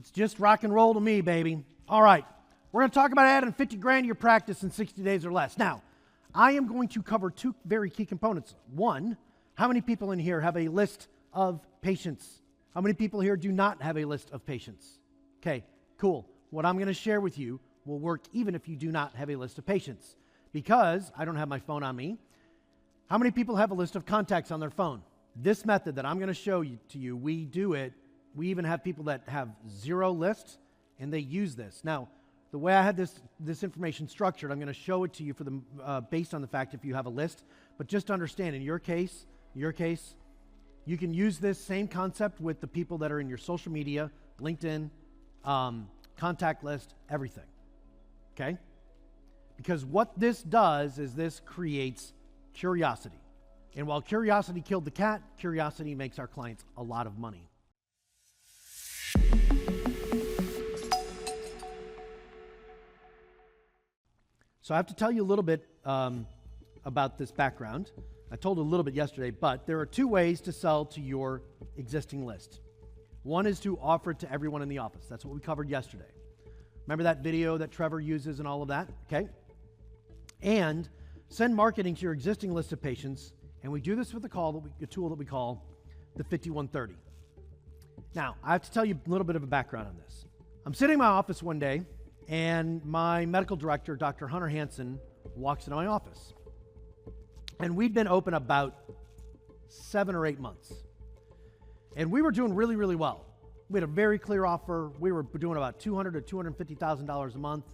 It's just rock and roll to me, baby. All right, we're going to talk about adding 50 grand to your practice in 60 days or less. Now, I am going to cover two very key components. One, how many people in here have a list of patients? How many people here do not have a list of patients? Okay, cool. What I'm going to share with you will work even if you do not have a list of patients, because I don't have my phone on me. How many people have a list of contacts on their phone? This method that I'm going to show you to you, we do it. We even have people that have zero lists, and they use this. Now, the way I had this information structured, I'm going to show it to you for the based on the fact if you have a list. But just understand, in your case, you can use this same concept with the people that are in your social media, LinkedIn, contact list, everything. Okay? Because what this does is this creates curiosity. And while curiosity killed the cat, curiosity makes our clients a lot of money. So I have to tell you a little bit about this background. I told a little bit yesterday, but there are two ways to sell to your existing list. One is to offer it to everyone in the office. That's what we covered yesterday. Remember that video that Trevor uses and all of that? Okay. And send marketing to your existing list of patients, and we do this with a tool that we call the 5130. Now, I have to tell you a little bit of a background on this. I'm sitting in my office one day, and my medical director, Dr. Hunter Hansen, walks into my office. And we'd been open about 7 or 8 months. And we were doing really, really well. We had a very clear offer. We were doing about $200,000 to $250,000 a month.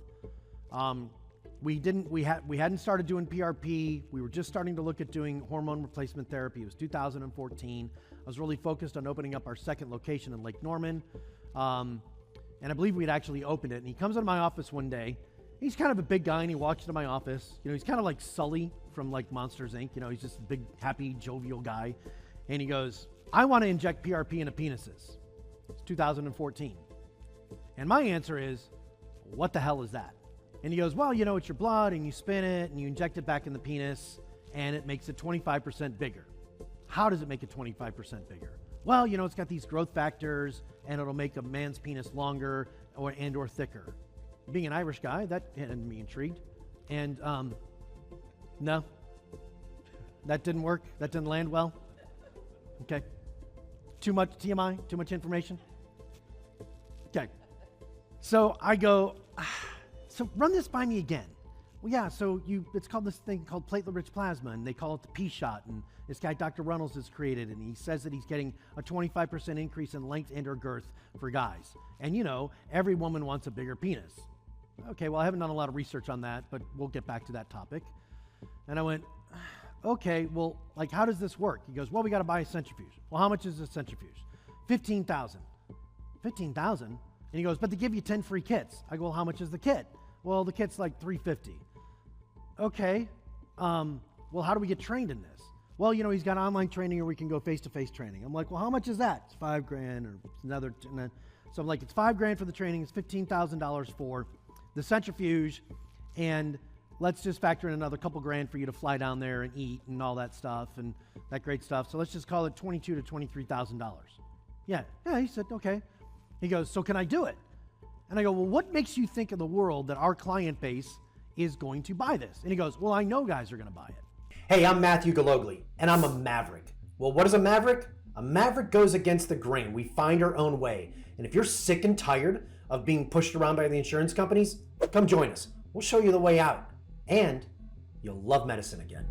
We hadn't started doing PRP. We were just starting to look at doing hormone replacement therapy. It was 2014. I was really focused on opening up our second location in Lake Norman. And I believe we'd actually opened it. And he comes into my office one day. He's kind of a big guy, and he walks into my office. You know, he's kind of like Sully from like Monsters, Inc. You know, he's just a big, happy, jovial guy. And he goes, I want to inject PRP into penises. It's 2014. And my answer is, what the hell is that? And he goes, well, you know, it's your blood, and you spin it, and you inject it back in the penis, and it makes it 25% bigger. How does it make it 25% bigger? Well, you know, it's got these growth factors, and it'll make a man's penis longer or thicker. Being an Irish guy, that had me intrigued. And no, that didn't work. That didn't land well. Okay. Too much TMI, too much information. Okay. So I go, so run this by me again. Well, yeah, so it's called this thing called platelet-rich plasma, and they call it the P-shot, and this guy, Dr. Reynolds, has created, and he says that he's getting a 25% increase in length and or girth for guys. And you know, every woman wants a bigger penis. Okay, well, I haven't done a lot of research on that, but we'll get back to that topic. And I went, okay, well, like, how does this work? He goes, well, we got to buy a centrifuge. Well, how much is a centrifuge? $15,000. $15,000? And he goes, but they give you 10 free kits. I go, well, how much is the kit? Well, the kit's like $350. Okay, well, how do we get trained in this? Well, you know, he's got online training, or we can go face-to-face training. I'm like, well, how much is that? It's $5,000 or another. So I'm like, it's $5,000 for the training. It's $15,000 for the centrifuge, and let's just factor in another couple grand for you to fly down there and eat and all that stuff and that great stuff. So let's just call it $22,000 to $23,000. Yeah, he said, okay. He goes, so can I do it? And I go, well, what makes you think in the world that our client base is going to buy this? And he goes, well, I know guys are going to buy it. Hey, I'm Matthew Galogli, and I'm a maverick. Well, what is a maverick? A maverick goes against the grain. We find our own way. And if you're sick and tired of being pushed around by the insurance companies, come join us. We'll show you the way out. And you'll love medicine again.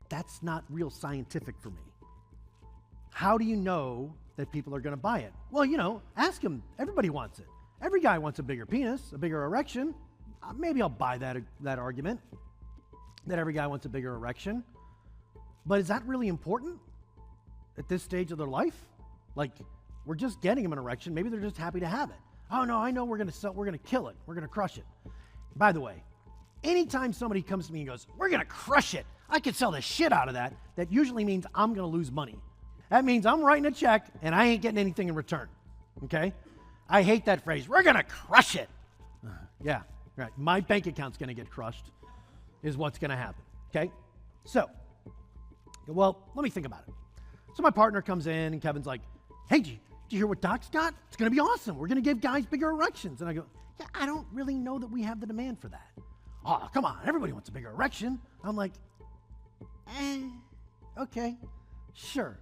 That's not real scientific for me. How do you know that people are going to buy it? Well, you know, ask them. Everybody wants it. Every guy wants a bigger penis, a bigger erection. Maybe I'll buy that argument, that every guy wants a bigger erection. But is that really important at this stage of their life? Like, we're just getting them an erection. Maybe they're just happy to have it. Oh no, I know we're going to kill it. We're going to crush it. By the way, anytime somebody comes to me and goes, we're going to crush it, I could sell the shit out of that. That usually means I'm going to lose money. That means I'm writing a check and I ain't getting anything in return. Okay? I hate that phrase. We're going to crush it. Yeah, right. My bank account's going to get crushed. is what's going to happen. Okay? So, well, let me think about it. So my partner comes in and Kevin's like, hey, did you hear what Doc's got? It's going to be awesome. We're going to give guys bigger erections. And I go, yeah, I don't really know that we have the demand for that. Oh, come on. Everybody wants a bigger erection. I'm like, okay, sure.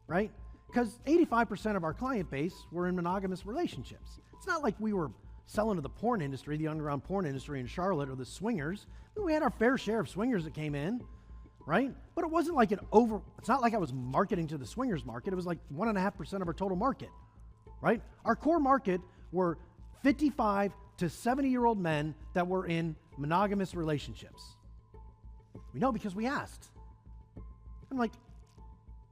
Right? Because 85% of our client base were in monogamous relationships. It's not like we were selling to the porn industry, the underground porn industry in Charlotte, or the swingers. We had our fair share of swingers that came in, right? But it wasn't like it's not like I was marketing to the swingers market. It was like 1.5% of our total market, right? Our core market were 55 to 70-year-old men that were in monogamous relationships. We know because we asked. I'm like,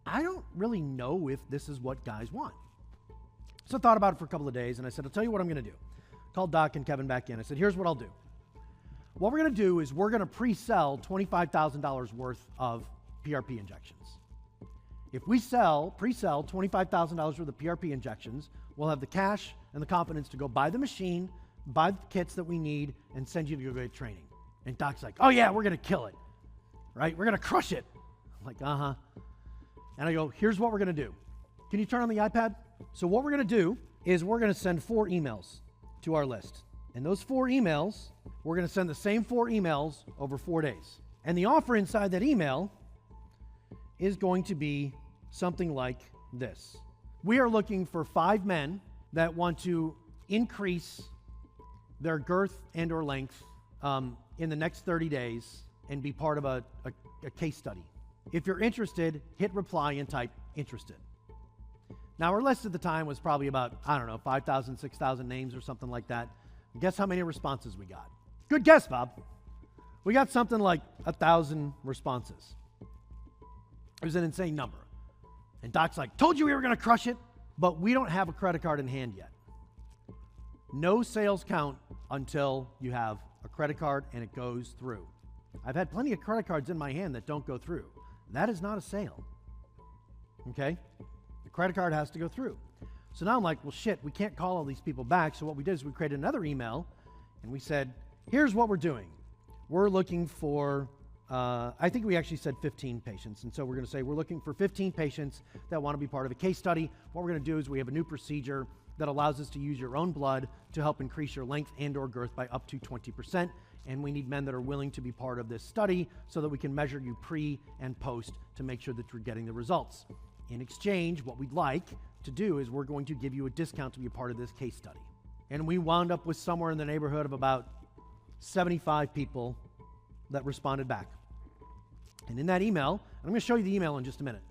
I don't really know if this is what guys want. So I thought about it for a couple of days, and I said, I'll tell you what I'm going to do. Called Doc and Kevin back in. I said, here's what I'll do. What we're going to do is we're going to pre-sell $25,000 worth of PRP injections. If we pre-sell $25,000 worth of PRP injections, we'll have the cash and the confidence to go buy the machine, buy the kits that we need, and send you to go get training. And Doc's like, oh yeah, we're going to kill it, right? We're going to crush it. I'm like, uh-huh. And I go, here's what we're going to do. Can you turn on the iPad? So what we're going to do is we're going to send 4 emails to our list. And those 4 emails, we're going to send the same 4 emails over 4 days. And the offer inside that email is going to be something like this. We are looking for 5 men that want to increase their girth and or length in the next 30 days and be part of a case study. If you're interested, hit reply and type interested. Now, our list at the time was probably about, 5,000, 6,000 names or something like that. Guess how many responses we got? Good guess, Bob. We got something like 1,000 responses. It was an insane number. And Doc's like, told you we were going to crush it, but we don't have a credit card in hand yet. No sales count until you have a credit card and it goes through. I've had plenty of credit cards in my hand that don't go through. That is not a sale. Okay? The credit card has to go through. So now I'm like, well, shit, we can't call all these people back. So what we did is we created another email and we said, here's what we're doing. We're looking for, I think we actually said 15 patients. And so we're going to say we're looking for 15 patients that want to be part of a case study. What we're going to do is we have a new procedure that allows us to use your own blood to help increase your length and or girth by up to 20%. And we need men that are willing to be part of this study so that we can measure you pre and post to make sure that you're getting the results. In exchange, what we'd like to do is we're going to give you a discount to be a part of this case study. And we wound up with somewhere in the neighborhood of about 75 people that responded back. And in that email, I'm going to show you the email in just a minute.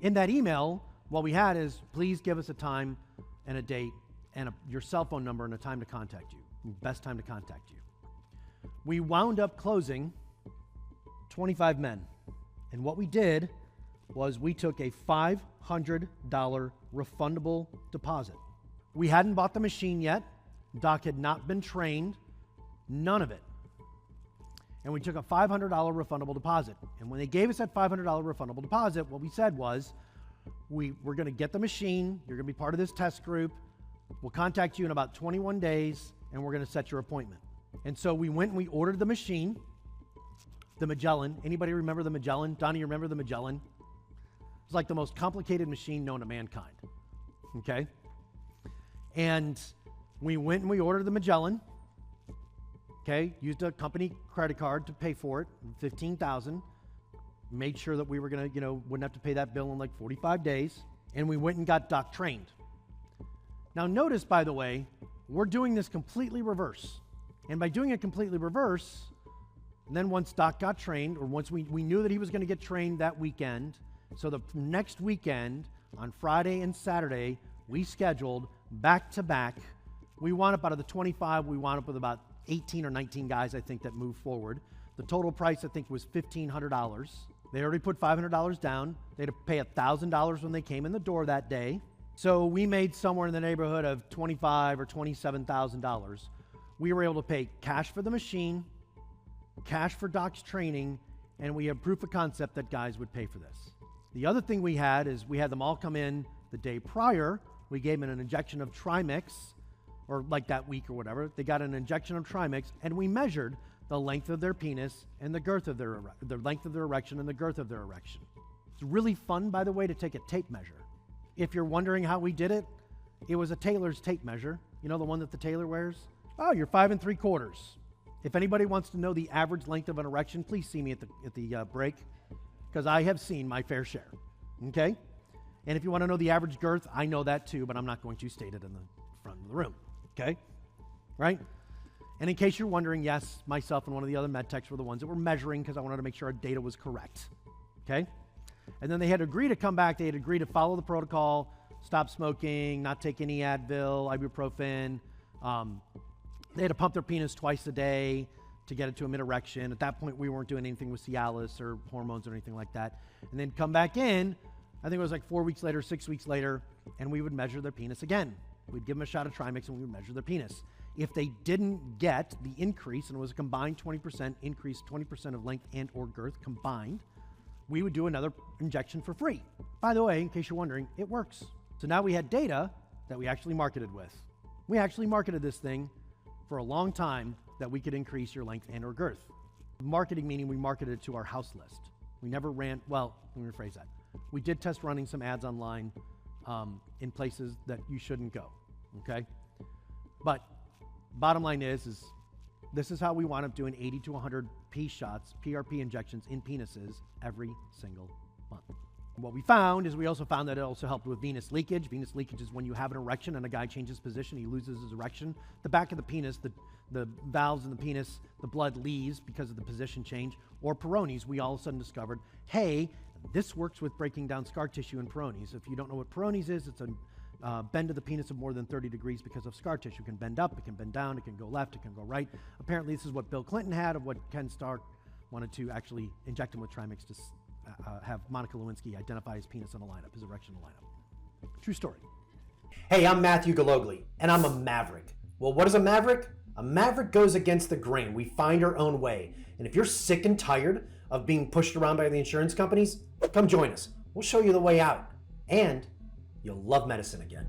In that email, what we had is, please give us a time and a date and your cell phone number and a time to contact you, best time to contact you. We wound up closing 25 men. And what we did was we took a $500 refundable deposit. We hadn't bought the machine yet. Doc had not been trained, none of it. And we took a $500 refundable deposit. And when they gave us that $500 refundable deposit, what we said was, we're going to get the machine, you're going to be part of this test group, we'll contact you in about 21 days, and we're going to set your appointment. And so we went and we ordered the machine, the Magellan. Anybody remember the Magellan? Donnie, you remember the Magellan? It's like the most complicated machine known to mankind, okay? And we went and we ordered the Magellan, okay? Used a company credit card to pay for it, $15,000. Made sure that we were gonna, wouldn't have to pay that bill in like 45 days. And we went and got Doc trained. Now notice, by the way, we're doing this completely reverse. And by doing it completely reverse, and then once Doc got trained, or once we knew that he was gonna get trained that weekend, so the next weekend, on Friday and Saturday, we scheduled back-to-back. We wound up out of the 25, we wound up with about 18 or 19 guys, I think, that moved forward. The total price, I think, was $1,500. They already put $500 down. They had to pay $1,000 when they came in the door that day. So we made somewhere in the neighborhood of $25,000 or $27,000. We were able to pay cash for the machine, cash for Doc's training, and we had proof of concept that guys would pay for this. The other thing we had is we had them all come in the day prior. We gave them an injection of Trimix, or like that week or whatever. They got an injection of Trimix, and we measured the length of their penis and the girth of the length of their erection and the girth of their erection. It's really fun, by the way, to take a tape measure. If you're wondering how we did it, it was a tailor's tape measure. You know, the one that the tailor wears? Oh, you're 5 3/4. If anybody wants to know the average length of an erection, please see me at the break, because I have seen my fair share, okay? And if you want to know the average girth, I know that too, but I'm not going to state it in the front of the room, okay? Right? And in case you're wondering, yes, myself and one of the other med techs were the ones that were measuring because I wanted to make sure our data was correct, okay? And then they had to agree to come back. They had to agree to follow the protocol, stop smoking, not take any Advil, ibuprofen. They had to pump their penis twice a day to get it to a mid-erection. At that point, we weren't doing anything with Cialis or hormones or anything like that. And then come back in, I think it was like 4 weeks later, 6 weeks later, and we would measure their penis again. We'd give them a shot of Trimix and we would measure their penis. If they didn't get the increase, and it was a combined 20% increase, 20% of length and or girth combined, we would do another injection for free. By the way, in case you're wondering, it works. So now we had data that we actually marketed with. We actually marketed this thing for a long time that we could increase your length and or girth. Marketing meaning we marketed it to our house list. We never ran, well, let me rephrase that. We did test running some ads online in places that you shouldn't go, okay? But bottom line is this is how we wound up doing 80 to 100 P shots, PRP injections in penises every single month. And what we found is we also found that it also helped with venous leakage. Venous leakage is when you have an erection and a guy changes position, he loses his erection. The back of the penis, the valves in the penis, the blood leaves because of the position change. Or Peyronie's, we all of a sudden discovered, hey, this works with breaking down scar tissue in Peyronie's. If you don't know what Peyronie's is, it's a bend of the penis of more than 30 degrees because of scar tissue. It can bend up, it can bend down, it can go left, it can go right. Apparently this is what Bill Clinton had, of what Ken Stark wanted to actually inject him with Trimix to have Monica Lewinsky identify his penis in a lineup, his erection in a lineup. True story. Hey, I'm Matthew Galogli, and I'm a Maverick. Well, what is a Maverick? A Maverick goes against the grain. We find our own way. And if you're sick and tired of being pushed around by the insurance companies, come join us. We'll show you the way out. And you'll love medicine again.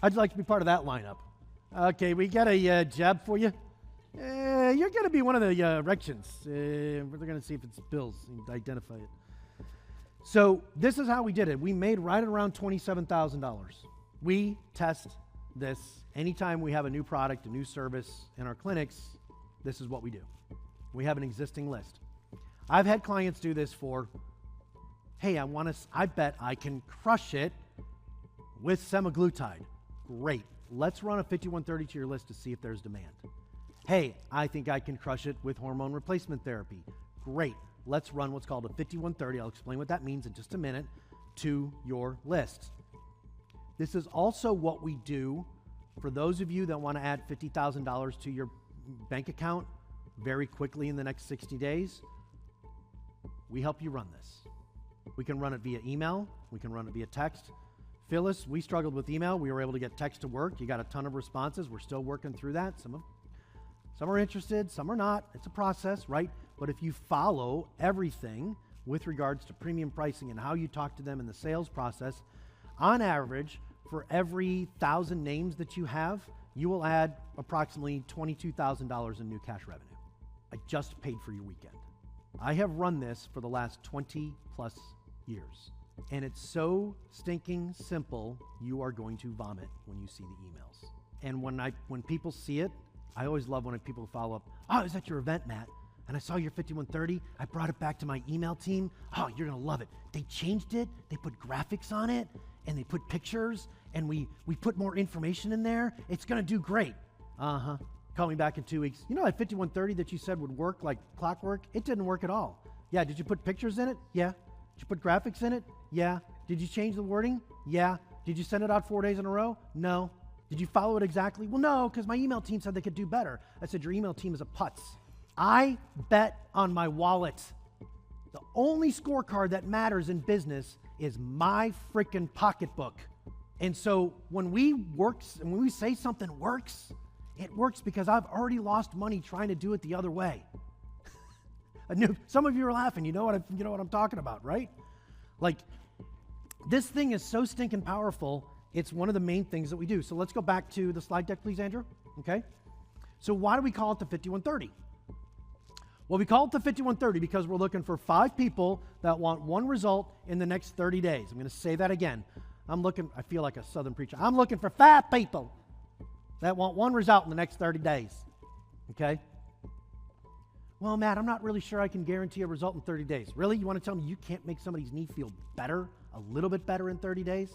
I'd like to be part of that lineup. Okay, we got a job for you. You're going to be one of the erections. We're going to see if it's Bill's and identify it. So this is how we did it. We made right around $27,000. We test this anytime we have a new product, a new service in our clinics. This is what we do. We have an existing list. I've had clients do this for, hey, I bet I can crush it with semaglutide. Great. Let's run a 5130 to your list to see if there's demand. Hey, I think I can crush it with hormone replacement therapy. Great. Let's run what's called a 5130. I'll explain what that means in just a minute to your list. This is also what we do for those of you that want to add $50,000 to your bank account very quickly in the next 60 days. We help you run this. We can run it via email. We can run it via text. Phyllis, we struggled with email. We were able to get text to work. You got a ton of responses. We're still working through that. Some are interested, some are not. It's a process, right? But if you follow everything with regards to premium pricing and how you talk to them in the sales process, on average, for every 1,000 names that you have, you will add approximately $22,000 in new cash revenue. I just paid for your weekend. I have run this for the last 20 plus years. And it's so stinking simple, you are going to vomit when you see the emails. And when people see it, I always love when people follow up, oh, I was at your event, Matt, and I saw your 5130. I brought it back to my email team. Oh, you're going to love it. They changed it. They put graphics on it, and they put pictures, and we put more information in there. It's going to do great. Uh-huh. Call me back in 2 weeks. You know that 5130 that you said would work like clockwork? It didn't work at all. Yeah, did you put pictures in it? Yeah. Did you put graphics in it? Yeah. Did you change the wording? Yeah. Did you send it out 4 days in a row? No. Did you follow it exactly? Well, no, because my email team said they could do better. I said, your email team is a putz. I bet on my wallet. The only scorecard that matters in business is my freaking pocketbook. And so when we say something works, it works because I've already lost money trying to do it the other way. Some of you are laughing. You know what I'm talking about, right? Like, This thing is so stinking powerful, it's one of the main things that we do. So let's go back to the slide deck, please, Andrew. Okay. So why do we call it the 5130? Well, we call it the 5130 because we're looking for 5 people that want one result in the next 30 days. I'm going to say that again. I feel like a Southern preacher. I'm looking for 5 people that want one result in the next 30 days. Okay? Well, Matt, I'm not really sure I can guarantee a result in 30 days. Really? You want to tell me you can't make somebody's knee feel better, a little bit better in 30 days?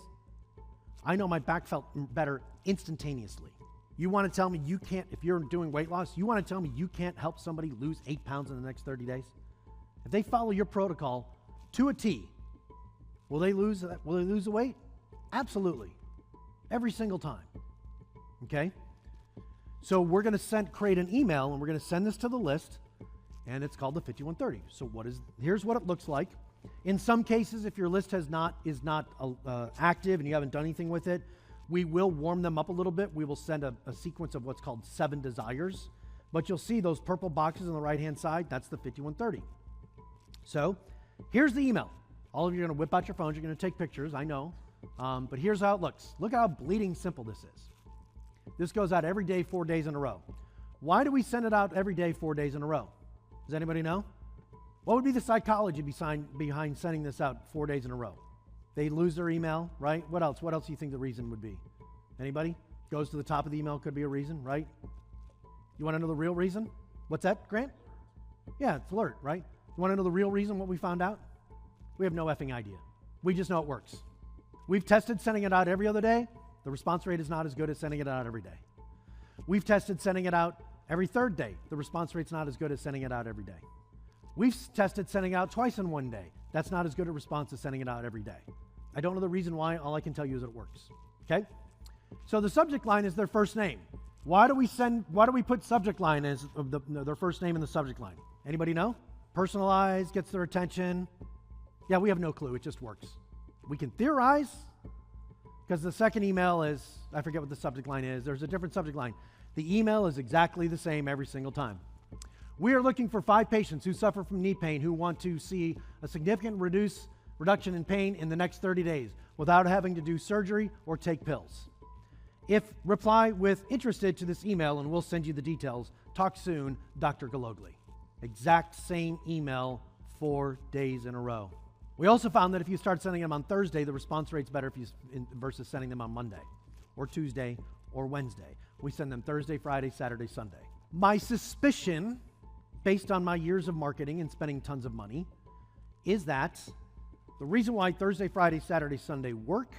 I know my back felt better instantaneously. You want to tell me you can't, if you're doing weight loss, you want to tell me you can't help somebody lose 8 pounds in the next 30 days? If they follow your protocol to a T, will they lose the weight? Absolutely. Every single time. Okay? So we're going to create an email, and we're going to send this to the list, and it's called the 5130. So here's what it looks like. In some cases, if your list is not active and you haven't done anything with it, we will warm them up a little bit. We will send a sequence of what's called 7 desires. But you'll see those purple boxes on the right-hand side. That's the 5130. So here's the email. All of you are going to whip out your phones. You're going to take pictures, I know. But here's how it looks. Look how bleeding simple this is. This goes out every day, 4 days in a row. Why do we send it out every day, 4 days in a row? Does anybody know? What would be the psychology behind sending this out 4 days in a row? They lose their email, right? What else? What else do you think the reason would be? Anybody? Goes to the top of the email, could be a reason, right? You want to know the real reason? What's that, Grant? Yeah, it's alert, right? You want to know the real reason, what we found out? We have no effing idea. We just know it works. We've tested sending it out every other day. The response rate is not as good as sending it out every day. We've tested sending it out every 3rd day. The response rate's not as good as sending it out every day. We've tested sending out twice in 1 day. That's not as good a response as sending it out every day. I don't know the reason why. All I can tell you is it works. Okay? So the subject line is their first name. Why do we put subject line as their first name in the subject line? Anybody know? Personalized, gets their attention. Yeah, we have no clue. It just works. We can theorize because the second email is, I forget what the subject line is. There's a different subject line. The email is exactly the same every single time. We are looking for 5 patients who suffer from knee pain who want to see a significant reduction in pain in the next 30 days without having to do surgery or take pills. If reply with interested to this email and we'll send you the details. Talk soon, Dr. Gologly. Exact same email 4 days in a row. We also found that if you start sending them on Thursday, the response rate's better versus sending them on Monday or Tuesday or Wednesday. We send them Thursday, Friday, Saturday, Sunday. My suspicion, based on my years of marketing and spending tons of money, is that the reason why Thursday, Friday, Saturday, Sunday work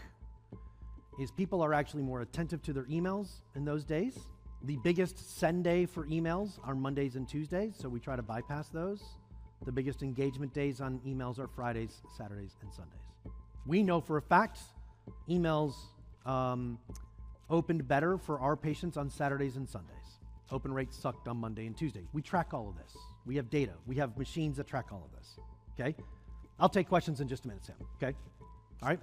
is people are actually more attentive to their emails in those days. The biggest send day for emails are Mondays and Tuesdays, so we try to bypass those. The biggest engagement days on emails are Fridays, Saturdays, and Sundays. We know for a fact emails opened better for our patients on Saturdays and Sundays. Open rates sucked on Monday and Tuesday. We track all of this. We have data. We have machines that track all of this. Okay? I'll take questions in just a minute, Sam. Okay? All right?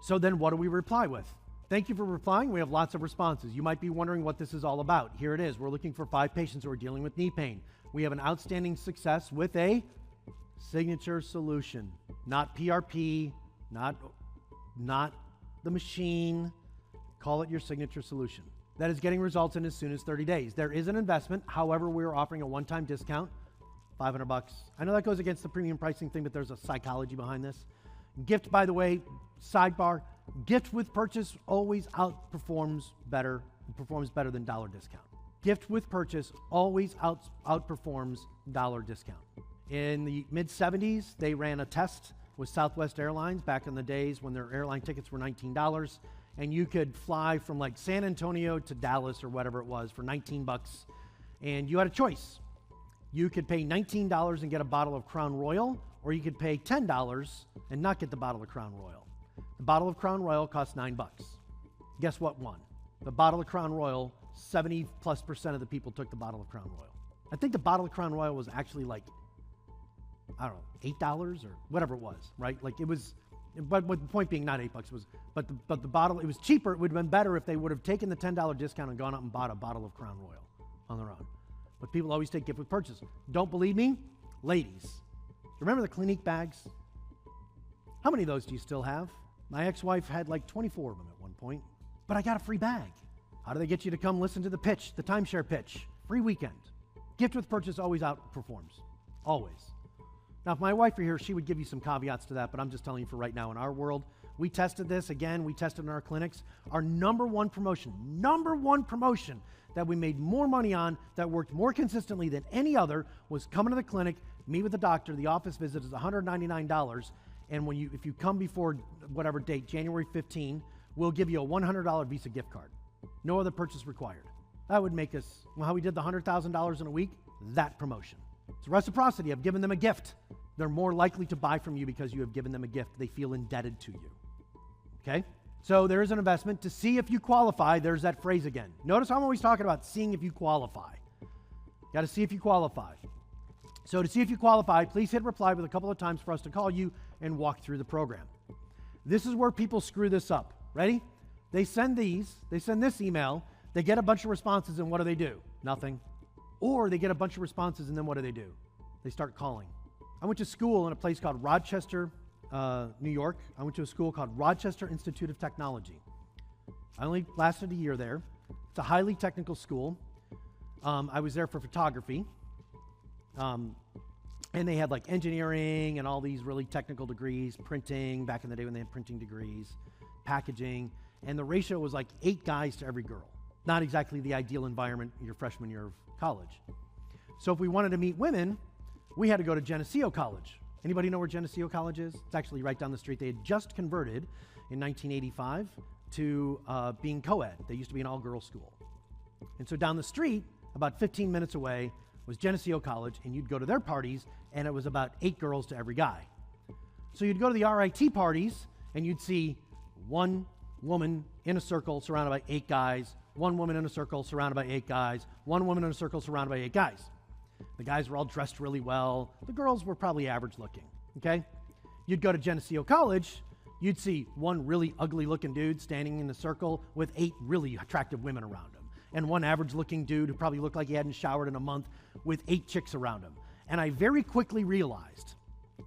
So then what do we reply with? Thank you for replying. We have lots of responses. You might be wondering what this is all about. Here it is. We're looking for 5 patients who are dealing with knee pain. We have an outstanding success with a signature solution. Not PRP, not the machine. Call it your signature solution. That is getting results in as soon as 30 days. There is an investment. However, we're offering a one-time discount, $500. I know that goes against the premium pricing thing, but there's a psychology behind this. Gift, by the way, sidebar, gift with purchase always performs better than dollar discount. Gift with purchase always outperforms dollar discount. In the mid-70s, they ran a test with Southwest Airlines back in the days when their airline tickets were $19, and you could fly from like San Antonio to Dallas or whatever it was for $19, and you had a choice. You could pay $19 and get a bottle of Crown Royal, or you could pay $10 and not get the bottle of Crown Royal. The bottle of Crown Royal cost $9. Guess what won? The bottle of Crown Royal, 70+% of the people took the bottle of Crown Royal. I think the bottle of Crown Royal was actually like, I don't know, $8 or whatever it was, right? Like it was, but with the point being not $8 was, but the bottle, it was cheaper. It would have been better if they would have taken the $10 discount and gone out and bought a bottle of Crown Royal on their own. But people always take gift with purchase. Don't believe me? Ladies, remember the Clinique bags? How many of those do you still have? My ex-wife had like 24 of them at one point, but I got a free bag. How do they get you to come listen to the pitch, the timeshare pitch? Free weekend. Gift with purchase always outperforms. Always. Now, if my wife were here, she would give you some caveats to that, but I'm just telling you for right now, in our world, we tested this. Again, we tested in our clinics. Our number one promotion that we made more money on, that worked more consistently than any other, was coming to the clinic, meet with the doctor. The office visit is $199. And if you come before whatever date, January 15, we'll give you a $100 Visa gift card. No other purchase required. That would make us, how we did the $100,000 in a week, that promotion. It's reciprocity. I've given them a gift. They're more likely to buy from you because you have given them a gift. They feel indebted to you. Okay? So there is an investment to see if you qualify. There's that phrase again. Notice how I'm always talking about seeing if you qualify. Got to see if you qualify. So to see if you qualify, please hit reply with a couple of times for us to call you and walk through the program. This is where people screw this up. Ready? They send this email, they get a bunch of responses, and what do? Nothing. Or they get a bunch of responses, and then what do? They start calling. I went to school in a place called Rochester, New York. I went to a school called Rochester Institute of Technology. I only lasted a year there. It's a highly technical school. I was there for photography. And they had like engineering and all these really technical degrees, printing, back in the day when they had printing degrees, packaging, and the ratio was like 8 guys to every girl. Not exactly the ideal environment your freshman year of college. So if we wanted to meet women, we had to go to Geneseo College. Anybody know where Geneseo College is? It's actually right down the street. They had just converted in 1985 to being co-ed. They used to be an all-girls school. And so down the street, about 15 minutes away, was Geneseo College, and you'd go to their parties, and it was about 8 girls to every guy. So you'd go to the RIT parties, and you'd see one woman in a circle surrounded by 8 guys, one woman in a circle surrounded by 8 guys, one woman in a circle surrounded by 8 guys. The guys were all dressed really well. The girls were probably average looking, okay? You'd go to Geneseo College, you'd see one really ugly looking dude standing in a circle with 8 really attractive women around him, and one average looking dude who probably looked like he hadn't showered in a month with 8 chicks around him. And I very quickly realized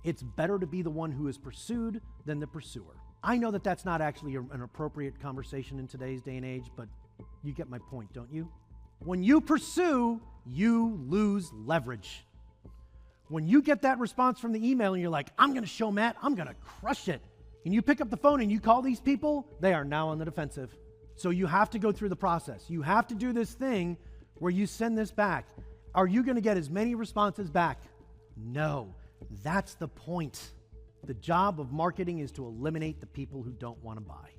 it's better to be the one who is pursued than the pursuer. I know that that's not actually an appropriate conversation in today's day and age, but you get my point, don't you? When you pursue, you lose leverage. When you get that response from the email and you're like, I'm going to show Matt, I'm going to crush it, and you pick up the phone and you call these people, they are now on the defensive. So you have to go through the process. You have to do this thing where you send this back. Are you going to get as many responses back? No. That's the point. The job of marketing is to eliminate the people who don't want to buy.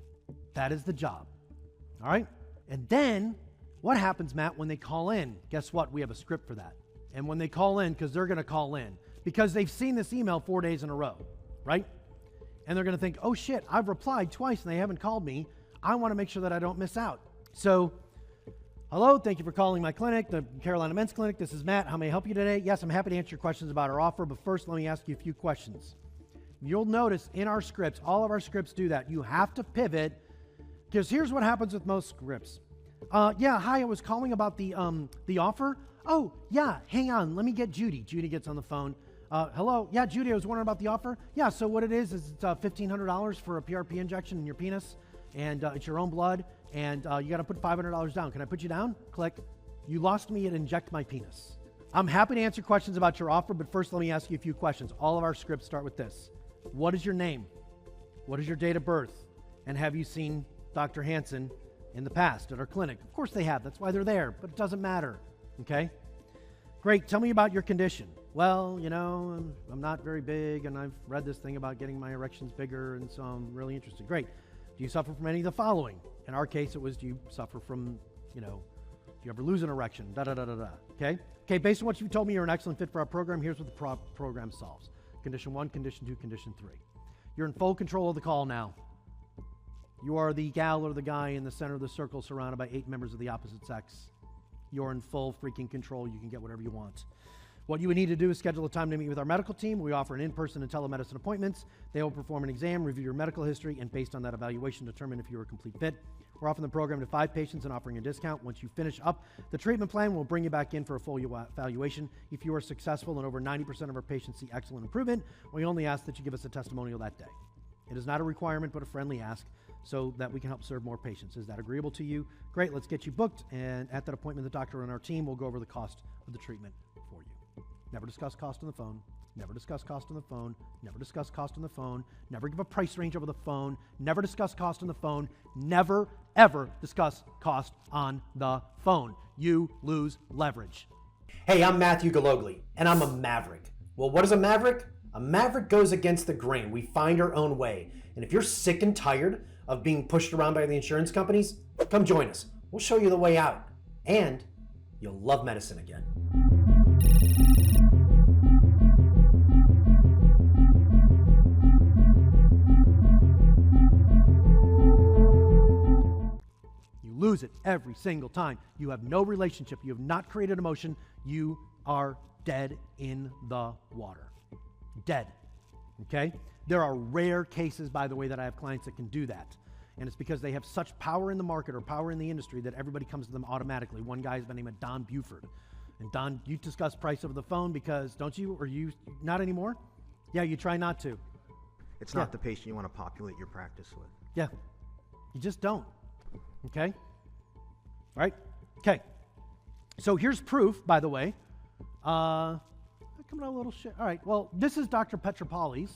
That is the job. All right? And then what happens, Matt, when they call in? Guess what? We have a script for that. And when they call in, because they're going to call in, because they've seen this email 4 days in a row, right? And they're going to think, oh shit, I've replied twice and they haven't called me. I want to make sure that I don't miss out. So, hello, thank you for calling my clinic, the Carolina Men's Clinic. This is Matt. How may I help you today? Yes, I'm happy to answer your questions about our offer, but first let me ask you a few questions. You'll notice in our scripts, all of our scripts do that. You have to pivot, because here's what happens with most scripts. Yeah, hi, I was calling about the offer. Oh, yeah, hang on, let me get Judy. Judy gets on the phone. Hello, yeah, Judy, I was wondering about the offer. Yeah, so what it is it's $1,500 for a PRP injection in your penis, and it's your own blood, and you got to put $500 down. Can I put you down? Click. You lost me at inject my penis. I'm happy to answer questions about your offer, but first let me ask you a few questions. All of our scripts start with this. What is your name? What is your date of birth? And have you seen Dr. Hansen in the past at our clinic? Of course they have. That's why they're there, but it doesn't matter. Okay? Great. Tell me about your condition. Well, you know, I'm not very big, and I've read this thing about getting my erections bigger, and so I'm really interested. Great. Do you suffer from any of the following? In our case, it was, do you suffer from, you know, do you ever lose an erection? Da-da-da-da-da. Okay? Okay, based on what you told me, you're an excellent fit for our program. Here's what the program solves. Condition 1, Condition 2, Condition 3. You're in full control of the call now. You are the gal or the guy in the center of the circle surrounded by 8 members of the opposite sex. You're in full freaking control. You can get whatever you want. What you would need to do is schedule a time to meet with our medical team. We offer an in-person and telemedicine appointments. They will perform an exam, review your medical history, and based on that evaluation, determine if you're a complete fit. We're offering the program to 5 patients and offering a discount. Once you finish up the treatment plan, we'll bring you back in for a full evaluation. If you are successful and over 90% of our patients see excellent improvement, we only ask that you give us a testimonial that day. It is not a requirement, but a friendly ask so that we can help serve more patients. Is that agreeable to you? Great, let's get you booked. And at that appointment, the doctor and our team will go over the cost of the treatment for you. Never discuss cost on the phone. Never discuss cost on the phone. Never discuss cost on the phone. Never give a price range over the phone. Never discuss cost on the phone. Never, ever discuss cost on the phone. You lose leverage. Hey, I'm Matthew Galogli, and I'm a maverick. Well, what is a maverick? A maverick goes against the grain. We find our own way. And if you're sick and tired of being pushed around by the insurance companies, come join us. We'll show you the way out. And you'll love medicine again. You lose it every single time. You have no relationship. You have not created emotion. You are dead in the water. Dead. Okay? There are rare cases, by the way, that I have clients that can do that. And it's because they have such power in the market or power in the industry that everybody comes to them automatically. One guy has been named Don Buford. And Don, you discuss price over the phone because, don't you? Or you not anymore? Yeah, you try not to. It's not the patient you want to populate your practice with. Yeah. You just don't. Okay? Right? Okay. So here's proof, by the way. Coming out a little shit. All right. Well, this is Dr. Petropoulos.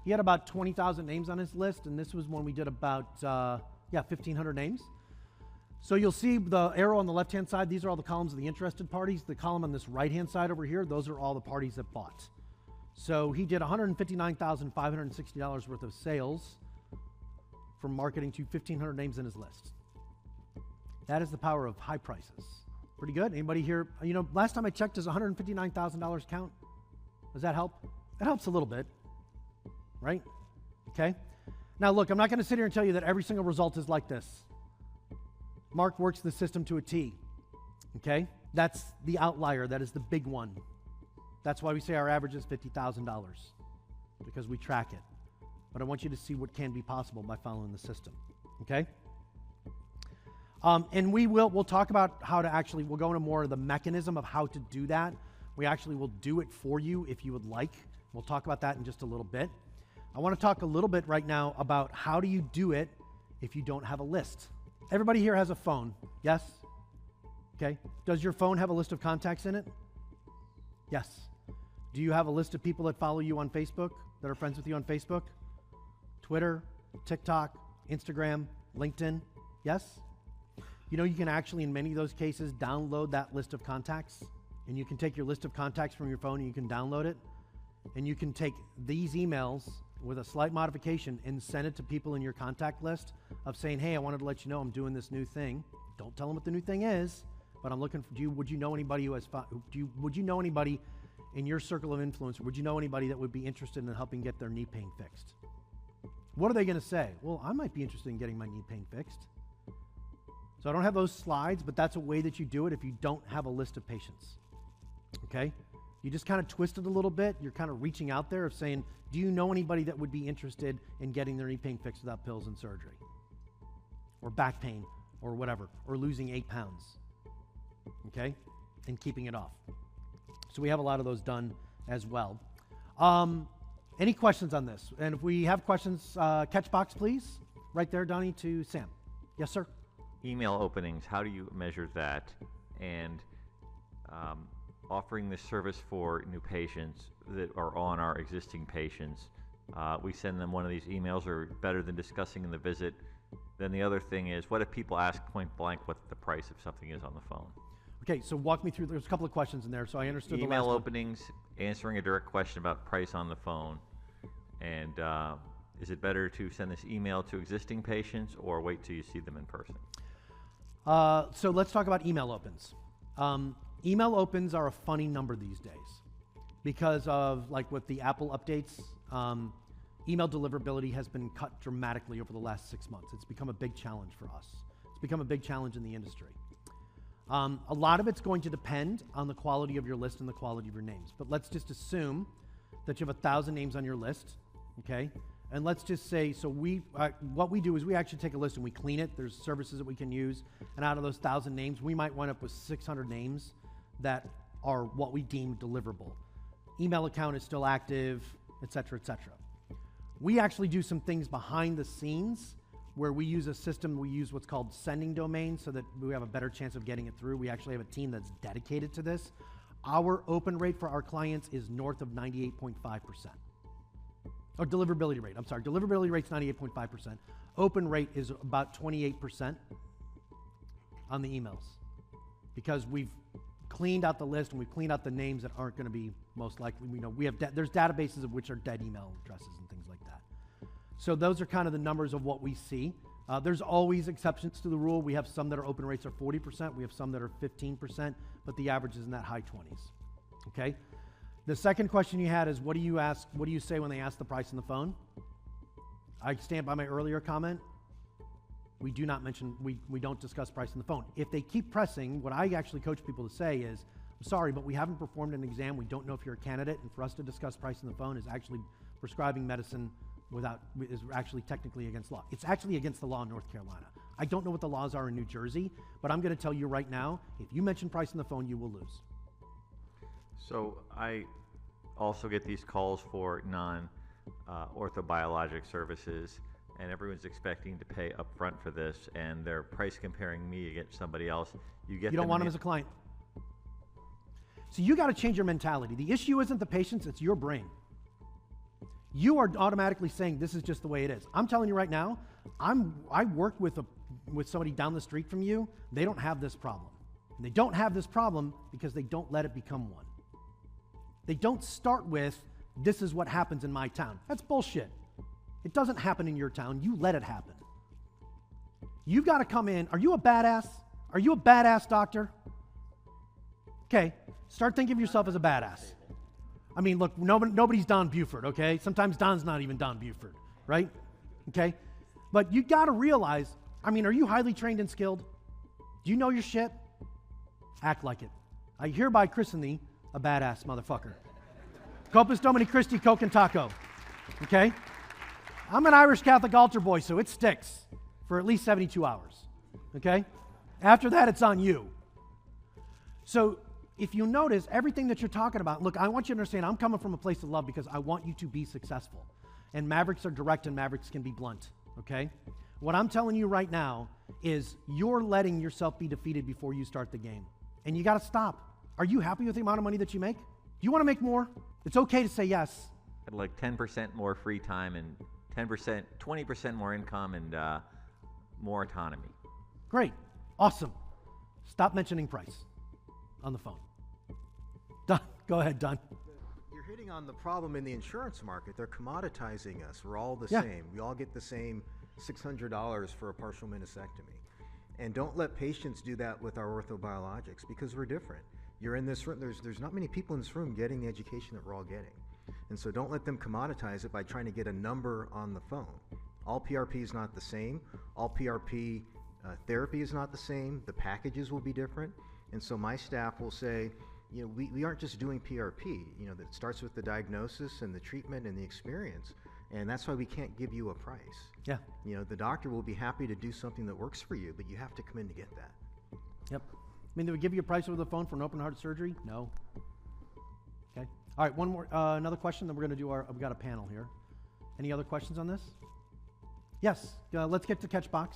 He had about 20,000 names on his list, and this was when we did about 1,500 names. So you'll see the arrow on the left-hand side. These are all the columns of the interested parties. The column on this right-hand side over here, those are all the parties that bought. So he did $159,560 worth of sales from marketing to 1,500 names in his list. That is the power of high prices. Pretty good. Anybody here? You know, last time I checked, does $159,000 count? Does that help? That helps a little bit, right? Okay. Now look, I'm not going to sit here and tell you that every single result is like this. Mark works the system to a T. Okay. That's the outlier. That is the big one. That's why we say our average is $50,000 because we track it. But I want you to see what can be possible by following the system. Okay. And we'll talk about how to actually, we'll go into more of the mechanism of how to do that. We actually will do it for you if you would like. We'll talk about that in just a little bit. I want to talk a little bit right now about how do you do it if you don't have a list. Everybody here has a phone, yes? Okay. Does your phone have a list of contacts in it? Yes. Do you have a list of people that follow you on Facebook, that are friends with you on Facebook? Twitter, TikTok, Instagram, LinkedIn? Yes? You know, you can actually, in many of those cases, download that list of contacts, and you can take your list of contacts from your phone and you can download it, and you can take these emails with a slight modification and send it to people in your contact list of saying, hey, I wanted to let you know I'm doing this new thing. Don't tell them what the new thing is, but I'm looking for, would you know anybody who has, would you know anybody in your circle of influence, would you know anybody that would be interested in helping get their knee pain fixed? What are they going to say? Well, I might be interested in getting my knee pain fixed. So I don't have those slides, but that's a way that you do it if you don't have a list of patients. Okay? You just kind of twist it a little bit. You're kind of reaching out there of saying, do you know anybody that would be interested in getting their knee pain fixed without pills and surgery? Or back pain, or whatever, or losing 8 pounds. Okay? And keeping it off. So we have a lot of those done as well. Any questions on this? And if we have questions, catch box, please. Right there, Donnie, to Sam. Yes, sir? Email openings, how do you measure that? And offering this service for new patients that are on our existing patients, we send them one of these emails, or better than discussing in the visit. Then the other thing is, what if people ask point blank what the price of something is on the phone? Okay, so walk me through. There's a couple of questions in there, so I understood Email the last openings, answering a direct question about price on the phone, and is it better to send this email to existing patients or wait till you see them in person? So let's talk about email opens. Email opens are a funny number these days because of, like, with the Apple updates, email deliverability has been cut dramatically over the last 6 months. It's become a big challenge for us. It's become a big challenge in the industry. A lot of it's going to depend on the quality of your list and the quality of your names. But let's just assume that you have 1,000 names on your list, okay? And let's just say, so what we do is we actually take a list and we clean it. There's services that we can use. And out of those 1,000 names, we might wind up with 600 names that are what we deem deliverable. Email account is still active, et cetera, et cetera. We actually do some things behind the scenes where we use a system, we use what's called sending domains so that we have a better chance of getting it through. We actually have a team that's dedicated to this. Our open rate for our clients is north of 98.5%. Or deliverability rate, I'm sorry. Deliverability rate's 98.5%. Open rate is about 28% on the emails because we've cleaned out the list and we've cleaned out the names that aren't going to be most likely. We know we have there's databases of which are dead email addresses and things like that. So those are kind of the numbers of what we see. There's always exceptions to the rule. We have some that are open rates are 40%. We have some that are 15%, but the average is in that high 20s. Okay. The second question you had is, what do you say when they ask the price on the phone? I stand by my earlier comment. We do not mention, we don't discuss price on the phone. If they keep pressing, what I actually coach people to say is, I'm sorry, but we haven't performed an exam. We don't know if you're a candidate. And for us to discuss price on the phone is actually prescribing medicine is actually technically against law. It's actually against the law in North Carolina. I don't know what the laws are in New Jersey, but I'm going to tell you right now, if you mention price on the phone, you will lose. So I also get these calls for non-orthobiologic services, and everyone's expecting to pay upfront for this, and they're price comparing me against somebody else. You don't want them as a client. So you got to change your mentality. The issue isn't the patients, it's your brain. You are automatically saying this is just the way it is. I'm telling you right now, I work with somebody down the street from you. They don't have this problem. And they don't have this problem because they don't let it become one. They don't start with, this is what happens in my town. That's bullshit. It doesn't happen in your town. You let it happen. You've got to come in. Are you a badass? Are you a badass doctor? Okay, start thinking of yourself as a badass. I mean, look, nobody's Don Buford, okay? Sometimes Don's not even Don Buford, right? Okay? But you got to realize, I mean, are you highly trained and skilled? Do you know your shit? Act like it. I hereby christen thee a badass motherfucker. Corpus Domini Christi Coke and Taco, okay? I'm an Irish Catholic altar boy, so it sticks for at least 72 hours, okay? After that, it's on you. So if you notice, everything that you're talking about, look, I want you to understand, I'm coming from a place of love because I want you to be successful. And Mavrix are direct and Mavrix can be blunt, okay? What I'm telling you right now is you're letting yourself be defeated before you start the game. And you got to stop. Are you happy with the amount of money that you make? Do you want to make more? It's okay to say yes. I'd like 10% more free time and 10%, 20% more income and more autonomy. Great. Awesome. Stop mentioning price on the phone. Don, go ahead, Don. You're hitting on the problem in the insurance market. They're commoditizing us. We're all the Yeah. same. We all get the same $600 for a partial meniscectomy. And don't let patients do that with our orthobiologics because we're different. You're in this room, there's not many people in this room getting the education that we're all getting. And so don't let them commoditize it by trying to get a number on the phone. All PRP is not the same. All PRP therapy is not the same. The packages will be different. And so my staff will say, you know, we aren't just doing PRP. You know, that starts with the diagnosis and the treatment and the experience. And that's why we can't give you a price. Yeah. You know, the doctor will be happy to do something that works for you, but you have to come in to get that. Yep. I mean, they would give you a price over the phone for an open heart surgery? No. Okay. All right, one more, another question, then we're going to do we've got a panel here. Any other questions on this? Yes, let's get to Catchbox.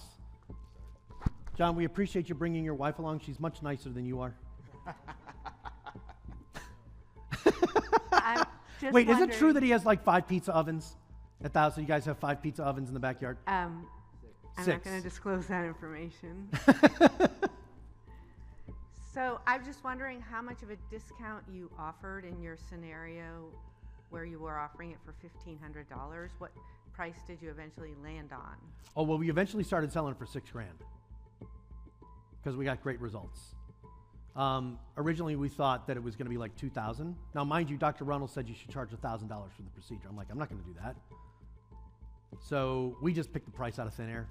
John, we appreciate you bringing your wife along. She's much nicer than you are. I'm just Wait, is it true wondering, that he has like 5 pizza ovens at the house? So you guys have 5 pizza ovens in the backyard? I'm 6. not going to disclose that information. So I'm just wondering how much of a discount you offered in your scenario where you were offering it for $1,500. What price did you eventually land on? Oh, well, we eventually started selling it for $6,000 because we got great results. Originally, we thought that it was going to be like $2,000. Now, mind you, Dr. Runnels said you should charge $1,000 for the procedure. I'm like, I'm not going to do that. So we just picked the price out of thin air.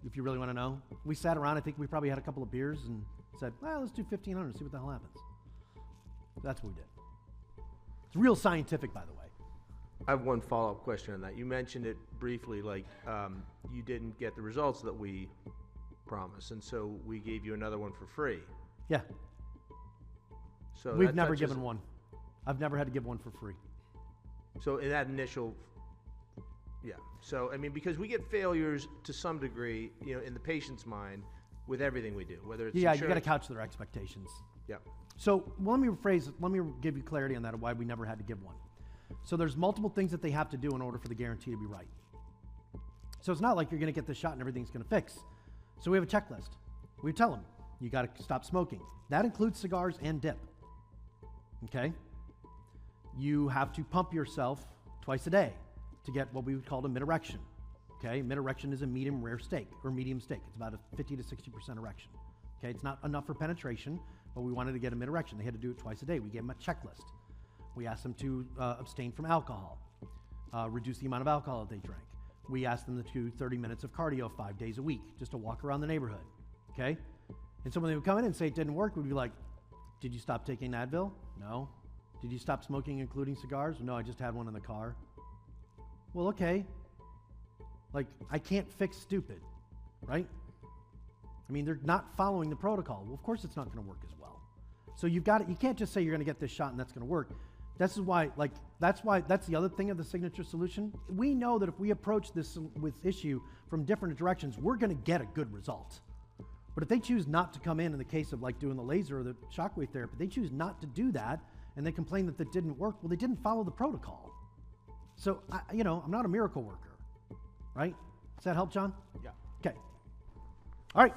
If you really want to know, we sat around. I think we probably had a couple of beers and said, well, let's do $1,500, see what the hell happens. That's what we did. It's real scientific, by the way. I have one follow-up question on that. You mentioned it briefly, like you didn't get the results that we promised, and so we gave you another one for free. Yeah. So We've that never touches- given one. I've never had to give one for free. So in that initial Yeah. So, I mean, because we get failures to some degree, in the patient's mind with everything we do, whether it's Yeah, you got to insurance- couch their expectations. Yeah. So let me give you clarity on that of why we never had to give one. So there's multiple things that they have to do in order for the guarantee to be right. So it's not like you're going to get this shot and everything's going to fix. So we have a checklist. We tell them, you got to stop smoking. That includes cigars and dip. Okay? You have to pump yourself twice a day to get what we would call a mid-erection. Okay? Mid-erection is a medium rare steak or medium steak. It's about a 50 to 60% erection. Okay? It's not enough for penetration, but we wanted to get a mid-erection. They had to do it twice a day. We gave them a checklist. We asked them to abstain from alcohol, reduce the amount of alcohol that they drank. We asked them to do 30 minutes of cardio 5 days a week, just to walk around the neighborhood. Okay? And so when they would come in and say it didn't work, we'd be like, did you stop taking Advil? No. Did you stop smoking, including cigars? No, I just had one in the car. Well, okay. Like, I can't fix stupid, right? I mean, they're not following the protocol. Well, of course it's not going to work as well. So you can't just say you're going to get this shot and that's going to work. That's the other thing of the signature solution. We know that if we approach this with issue from different directions, we're going to get a good result. But if they choose not to come in the case of like doing the laser or the shockwave therapy, they choose not to do that and they complain that that didn't work. Well, they didn't follow the protocol. So, I'm not a miracle worker, right? Does that help, John? Yeah. Okay. All right.